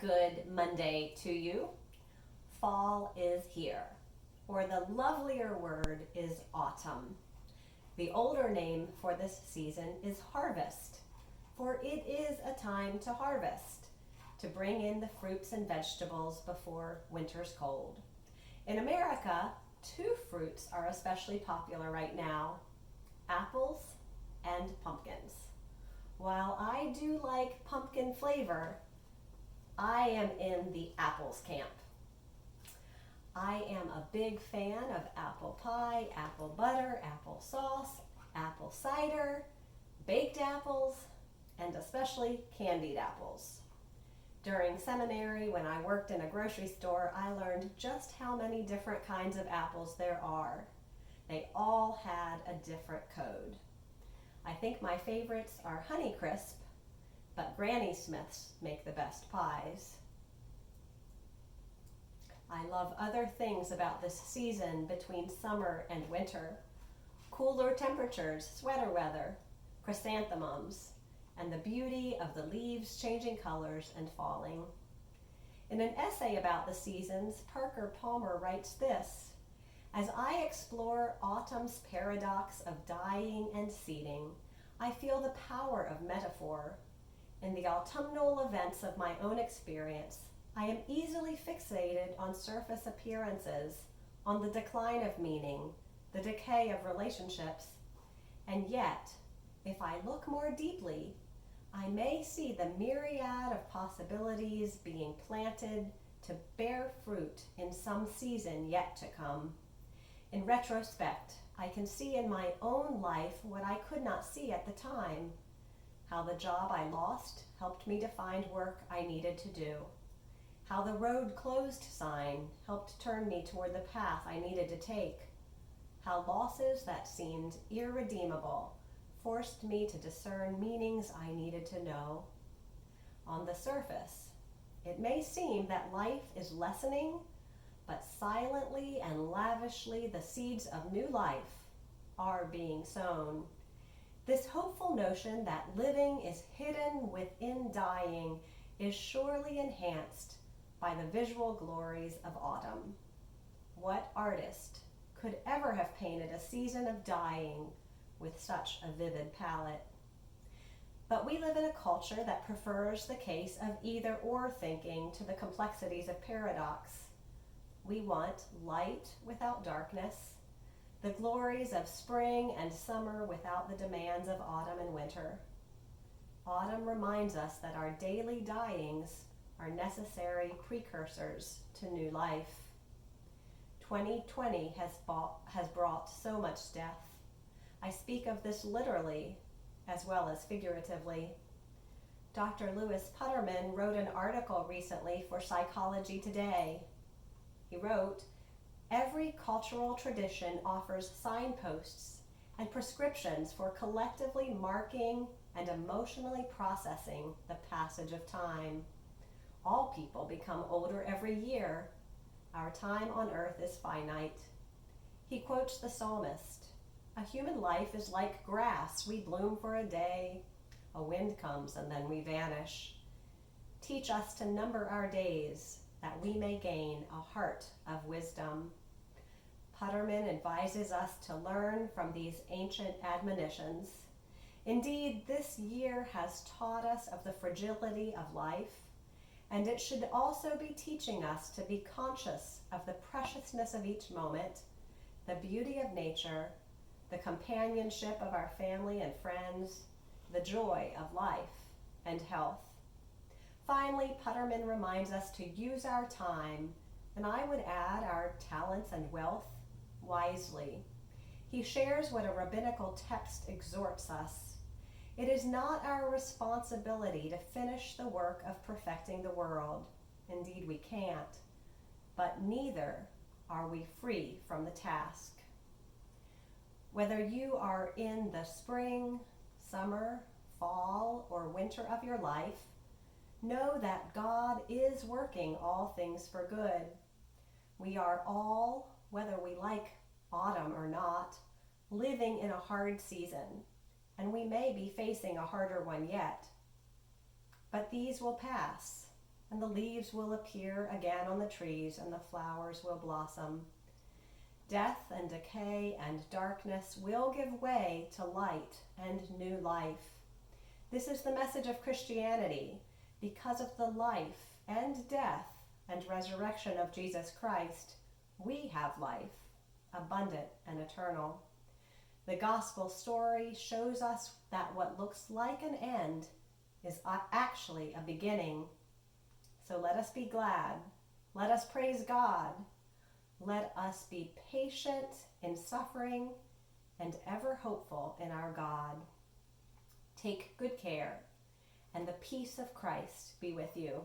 good Monday to you. Fall is here, or the lovelier word is autumn. The older name for this season is harvest, for it is a time to harvest, to bring in the fruits and vegetables before winter's cold. In America, two fruits are especially popular right now: apples and pumpkins. While I do like pumpkin flavor, I am in the apples camp. I am a big fan of apple pie, apple butter, apple sauce, apple cider, baked apples, and especially candied apples. During seminary, when I worked in a grocery store, I learned just how many different kinds of apples there are. They all had a different code. I think my favorites are Honeycrisp, but Granny Smiths make the best pies. I love other things about this season between summer and winter: cooler temperatures, sweater weather, chrysanthemums, and the beauty of the leaves changing colors and falling. In an essay about the seasons, Parker Palmer writes this: "As I explore autumn's paradox of dying and seeding, I feel the power of metaphor. In the autumnal events of my own experience, I am easily fixated on surface appearances, on the decline of meaning, the decay of relationships. And yet, if I look more deeply, I may see the myriad of possibilities being planted to bear fruit in some season yet to come. In retrospect, I can see in my own life what I could not see at the time: how the job I lost helped me to find work I needed to do, how the road closed sign helped turn me toward the path I needed to take, how losses that seemed irredeemable forced me to discern meanings I needed to know. On the surface, it may seem that life is lessening, but silently and lavishly the seeds of new life are being sown. This hopeful notion that living is hidden within dying is surely enhanced by the visual glories of autumn. What artist could ever have painted a season of dying with such a vivid palette? But we live in a culture that prefers the case of either or thinking to the complexities of paradox. We want light without darkness, the glories of spring and summer without the demands of autumn and winter. Autumn reminds us that our daily dyings are necessary precursors to new life. 2020 has brought so much death. I speak of this literally as well as figuratively. Dr. Louis Putterman wrote an article recently for Psychology Today. He wrote, "Every cultural tradition offers signposts and prescriptions for collectively marking and emotionally processing the passage of time. All people become older every year. Our time on earth is finite." He quotes the psalmist, "A human life is like grass. We bloom for a day. A wind comes and then we vanish. Teach us to number our days, that we may gain a heart of wisdom." Putterman advises us to learn from these ancient admonitions. Indeed, this year has taught us of the fragility of life, and it should also be teaching us to be conscious of the preciousness of each moment, the beauty of nature, the companionship of our family and friends, the joy of life and health. Finally, Putterman reminds us to use our time, and I would add our talents and wealth, wisely. He shares what a rabbinical text exhorts us. It is not our responsibility to finish the work of perfecting the world. Indeed, we can't. But neither are we free from the task. Whether you are in the spring, summer, fall, or winter of your life, know that God is working all things for good. We are all, whether we like autumn or not, living in a hard season, and we may be facing a harder one yet. But these will pass, and the leaves will appear again on the trees, and the flowers will blossom. Death and decay and darkness will give way to light and new life. This is the message of Christianity. Because of the life and death and resurrection of Jesus Christ, we have life, abundant and eternal. The gospel story shows us that what looks like an end is actually a beginning. So let us be glad. Let us praise God. Let us be patient in suffering and ever hopeful in our God. Take good care, and the peace of Christ be with you.